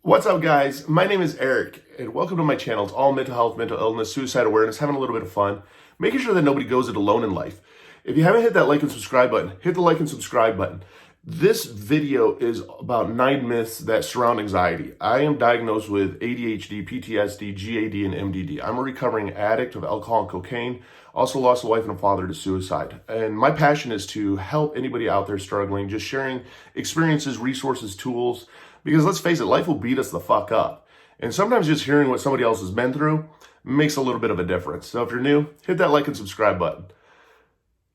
What's up, guys? My name is Eric, and welcome to my channel. It's all mental health, mental illness, suicide awareness, having a little bit of fun, making sure that nobody goes it alone in life. If you haven't hit that like and subscribe button, hit the like and subscribe button. This video is about 9 myths that surround anxiety. I am diagnosed with ADHD, PTSD, GAD, and MDD. I'm a recovering addict of alcohol and cocaine, also lost a wife and a father to suicide. And my passion is to help anybody out there struggling, just sharing experiences, resources, tools, because let's face it, life will beat us the fuck up. And sometimes just hearing what somebody else has been through makes a little bit of a difference. So if you're new, hit that like and subscribe button.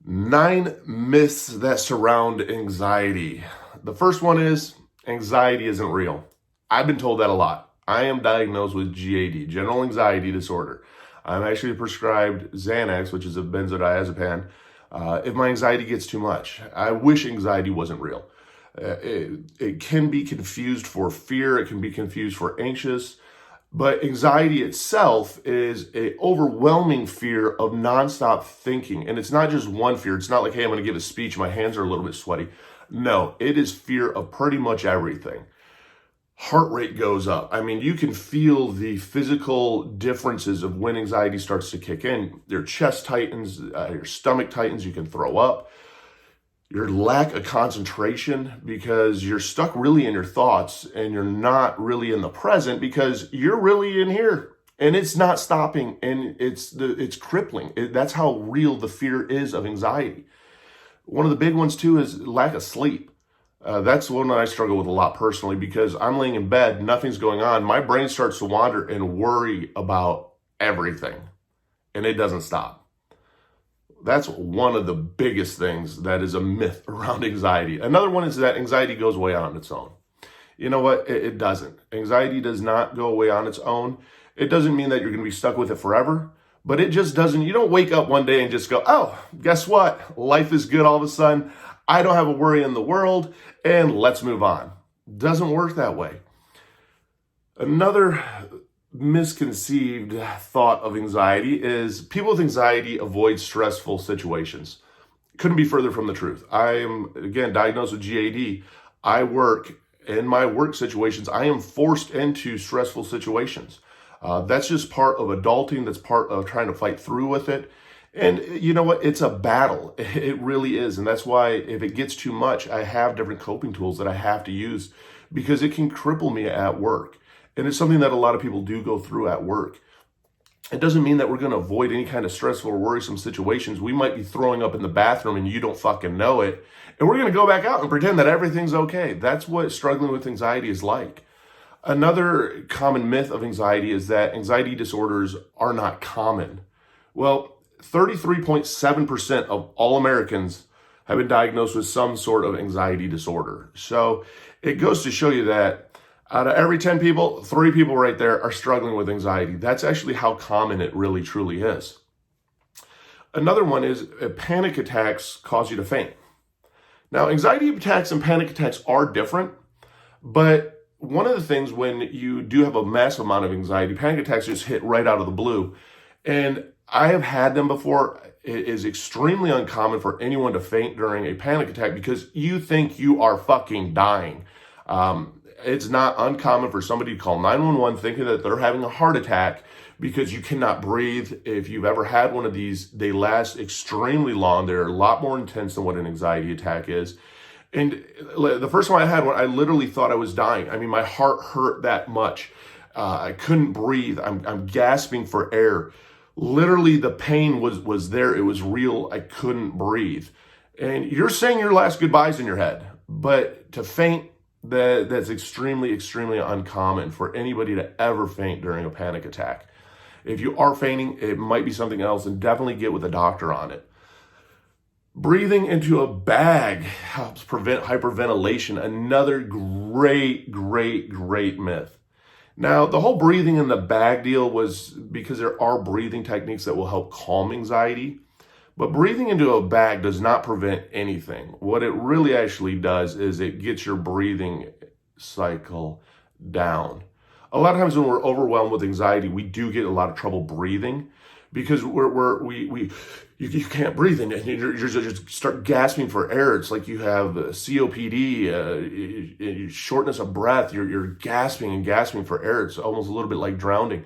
9 myths that surround anxiety. The first one is anxiety isn't real. I've been told that a lot. I am diagnosed with GAD, General Anxiety Disorder. I'm actually prescribed Xanax, which is a benzodiazepam, if my anxiety gets too much. I wish anxiety wasn't real. It can be confused for fear. It can be confused for anxious. But anxiety itself is an overwhelming fear of nonstop thinking. And it's not just one fear. It's not like, hey, I'm going to give a speech. My hands are a little bit sweaty. No, it is fear of pretty much everything. Heart rate goes up. I mean, you can feel the physical differences of when anxiety starts to kick in. Your chest tightens, your stomach tightens, you can throw up. Your lack of concentration because you're stuck really in your thoughts and you're not really in the present because you're really in here and it's not stopping and it's crippling. That's how real the fear is of anxiety. One of the big ones too is lack of sleep. That's one that I struggle with a lot personally because I'm laying in bed, nothing's going on. My brain starts to wander and worry about everything and it doesn't stop. That's one of the biggest things that is a myth around anxiety. Another one is that anxiety goes away on its own. You know what? It doesn't. Anxiety does not go away on its own. It doesn't mean that you're going to be stuck with it forever, but it just doesn't. You don't wake up one day and just go, oh, guess what? Life is good all of a sudden. I don't have a worry in the world and let's move on. Doesn't work that way. Another misconceived thought of anxiety is people with anxiety avoid stressful situations. Couldn't be further from the truth. I am, again, diagnosed with GAD. I work in my work situations. I am forced into stressful situations. That's just part of adulting. That's part of trying to fight through with it. And you know what? It's a battle. It really is. And that's why if it gets too much, I have different coping tools that I have to use because it can cripple me at work. And it's something that a lot of people do go through at work. It doesn't mean that we're going to avoid any kind of stressful or worrisome situations. We might be throwing up in the bathroom and you don't fucking know it. And we're going to go back out and pretend that everything's okay. That's what struggling with anxiety is like. Another common myth of anxiety is that anxiety disorders are not common. Well, 33.7% of all Americans have been diagnosed with some sort of anxiety disorder. So it goes to show you that out of every 10 people, 3 people right there are struggling with anxiety. That's actually how common it really, truly is. Another one is panic attacks cause you to faint. Now, anxiety attacks and panic attacks are different, but one of the things when you do have a massive amount of anxiety, panic attacks just hit right out of the blue. And I have had them before. It is extremely uncommon for anyone to faint during a panic attack because you think you are fucking dying. It's not uncommon for somebody to call 911 thinking that they're having a heart attack because you cannot breathe. If you've ever had one of these, they last extremely long. They're a lot more intense than what an anxiety attack is. And the first one I had, I literally thought I was dying. I mean, my heart hurt that much. I couldn't breathe. I'm gasping for air. Literally, the pain was there. It was real. I couldn't breathe. And you're saying your last goodbyes in your head, but to faint, that's extremely, extremely uncommon for anybody to ever faint during a panic attack. If you are fainting, it might be something else, and definitely get with a doctor on it. Breathing into a bag helps prevent hyperventilation. Another great, great, great myth. Now, the whole breathing in the bag deal was because there are breathing techniques that will help calm anxiety. But breathing into a bag does not prevent anything. What it really actually does is it gets your breathing cycle down. A lot of times when we're overwhelmed with anxiety, we do get a lot of trouble breathing because we you can't breathe and you're just start gasping for air. It's like you have COPD, shortness of breath. You're gasping and gasping for air. It's almost a little bit like drowning.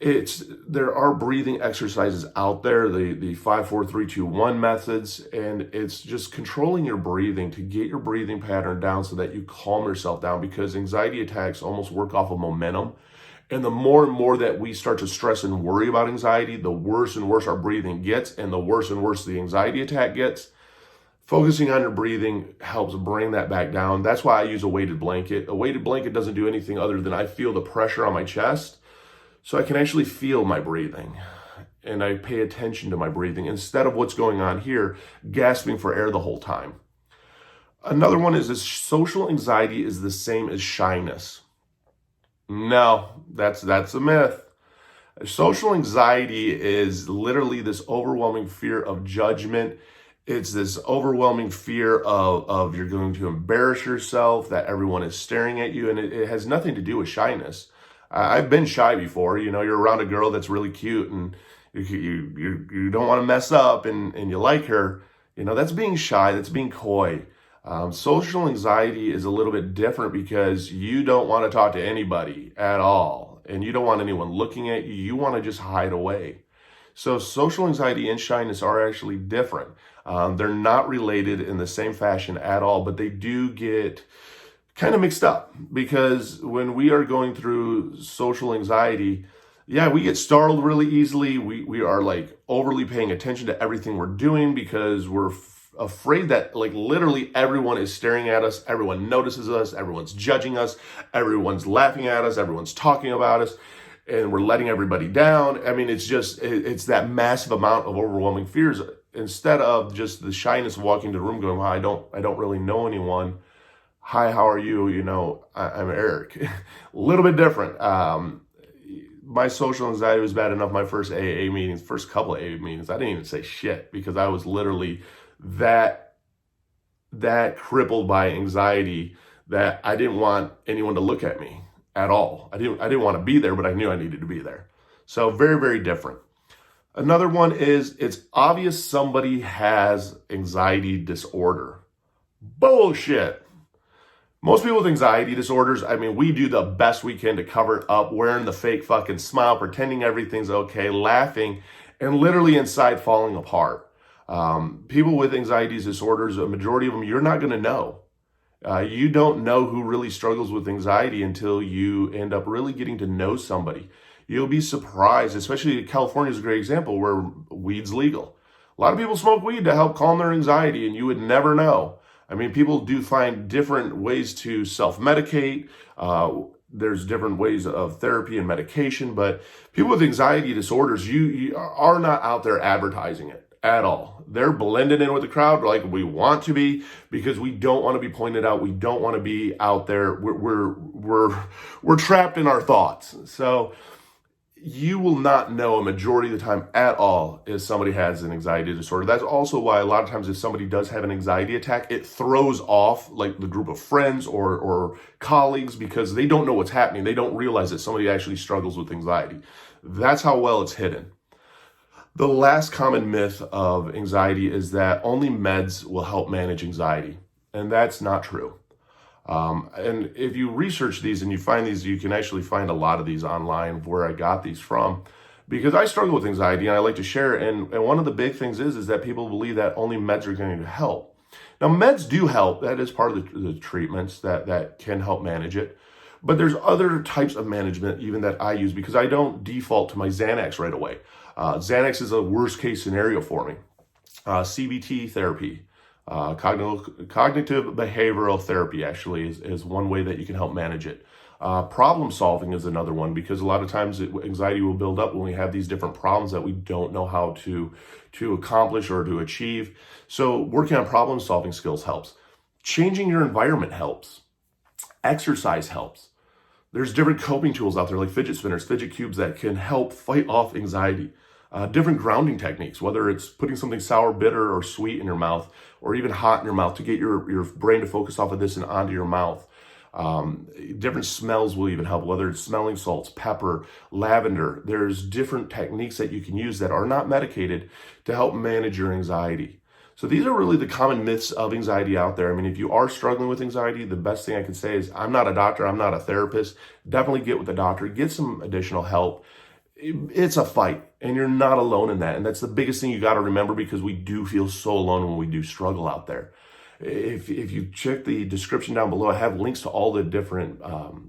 There are breathing exercises out there, the 5-4-3-2-1 methods, and it's just controlling your breathing to get your breathing pattern down so that you calm yourself down, because anxiety attacks almost work off of momentum. And the more and more that we start to stress and worry about anxiety, the worse and worse our breathing gets, and the worse and worse the anxiety attack gets. Focusing on your breathing helps bring that back down. That's why I use a weighted blanket. A weighted blanket doesn't do anything other than I feel the pressure on my chest, so I can actually feel my breathing. And I pay attention to my breathing instead of what's going on here, gasping for air the whole time. Another one is this: social anxiety is the same as shyness. No, that's a myth. Social anxiety is literally this overwhelming fear of judgment. It's this overwhelming fear of you're going to embarrass yourself, that everyone is staring at you, and it has nothing to do with shyness. I've been shy before. You're around a girl that's really cute and you don't want to mess up and you like her. That's being shy, that's being coy. Social anxiety is a little bit different because you don't want to talk to anybody at all, and you don't want anyone looking at you. You want to just hide away. So social anxiety and shyness are actually different. They're not related in the same fashion at all, but they do get kind of mixed up, because when we are going through social anxiety, yeah, we get startled really easily. We are like overly paying attention to everything we're doing because we're afraid that like literally everyone is staring at us, everyone notices us, everyone's judging us, everyone's laughing at us, everyone's talking about us, and we're letting everybody down. I mean, it's that massive amount of overwhelming fears, instead of just the shyness of walking into the room going, well, I don't really know anyone. Hi, how are you? I'm Eric. A little bit different. My social anxiety was bad enough. My first couple of AA meetings, I didn't even say shit because I was literally that crippled by anxiety that I didn't want anyone to look at me at all. I didn't want to be there, but I knew I needed to be there. So very, very different. Another one is, it's obvious somebody has anxiety disorder. Bullshit. Most people with anxiety disorders, I mean, we do the best we can to cover it up, wearing the fake fucking smile, pretending everything's okay, laughing, and literally inside falling apart. People with anxiety disorders, a majority of them, you're not going to know. You don't know who really struggles with anxiety until you end up really getting to know somebody. You'll be surprised, especially California is a great example where weed's legal. A lot of people smoke weed to help calm their anxiety, and you would never know. I mean, people do find different ways to self-medicate. There's different ways of therapy and medication, but people with anxiety disorders, you are not out there advertising it at all. They're blending in with the crowd like we want to be, because we don't want to be pointed out. We don't want to be out there. We're trapped in our thoughts. So you will not know a majority of the time at all if somebody has an anxiety disorder. That's also why a lot of times if somebody does have an anxiety attack, it throws off like the group of friends or colleagues, because they don't know what's happening. They don't realize that somebody actually struggles with anxiety. That's how well it's hidden. The last common myth of anxiety is that only meds will help manage anxiety, and that's not true. And if you research these and you find these, you can actually find a lot of these online where I got these from, because I struggle with anxiety and I like to share it. And one of the big things is that people believe that only meds are going to help. Now, meds do help. That is part of the treatments that can help manage it. But there's other types of management even that I use, because I don't default to my Xanax right away. Xanax is a worst case scenario for me. CBT therapy. Cognitive behavioral therapy actually is one way that you can help manage it. Problem solving is another one, because a lot of times anxiety will build up when we have these different problems that we don't know how to accomplish or to achieve. So working on problem solving skills helps. Changing your environment helps. Exercise helps. There's different coping tools out there like fidget spinners, fidget cubes that can help fight off anxiety. Different grounding techniques, whether it's putting something sour, bitter, or sweet in your mouth, or even hot in your mouth to get your brain to focus off of this and onto your mouth. Different smells will even help, whether it's smelling salts, pepper, lavender. There's different techniques that you can use that are not medicated to help manage your anxiety. So these are really the common myths of anxiety out there. I mean, if you are struggling with anxiety, the best thing I can say is I'm not a doctor, I'm not a therapist. Definitely get with a doctor, get some additional help. It's a fight, and you're not alone in that. And that's the biggest thing you got to remember, because we do feel so alone when we do struggle out there. If you check the description down below, I have links to all the different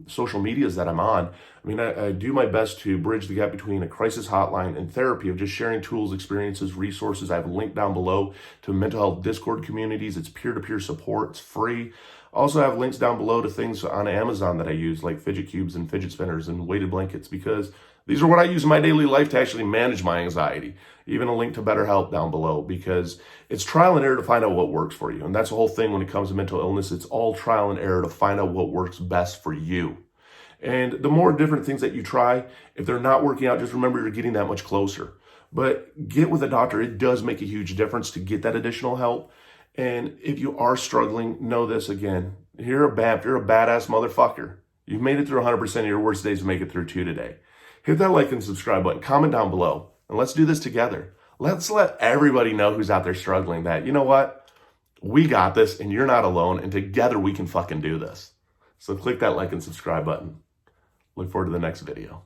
social medias that I'm on. I mean, I do my best to bridge the gap between a crisis hotline and therapy, of just sharing tools, experiences, resources. I have a link down below to mental health Discord communities. It's peer-to-peer support. It's free. I also have links down below to things on Amazon that I use, like fidget cubes and fidget spinners and weighted blankets, because these are what I use in my daily life to actually manage my anxiety. Even a link to BetterHelp down below, because it's trial and error to find out what works for you. And that's the whole thing when it comes to mental illness. It's all trial and error to find out what works best for you. And the more different things that you try, if they're not working out, just remember you're getting that much closer. But get with a doctor. It does make a huge difference to get that additional help. And if you are struggling, know this again. You're a badass motherfucker. You've made it through 100% of your worst days to make it through 2 today. Hit that like and subscribe button. Comment down below. And let's do this together. Let's let everybody know who's out there struggling that, you know what? We got this, and you're not alone, and together we can fucking do this. So click that like and subscribe button. Look forward to the next video.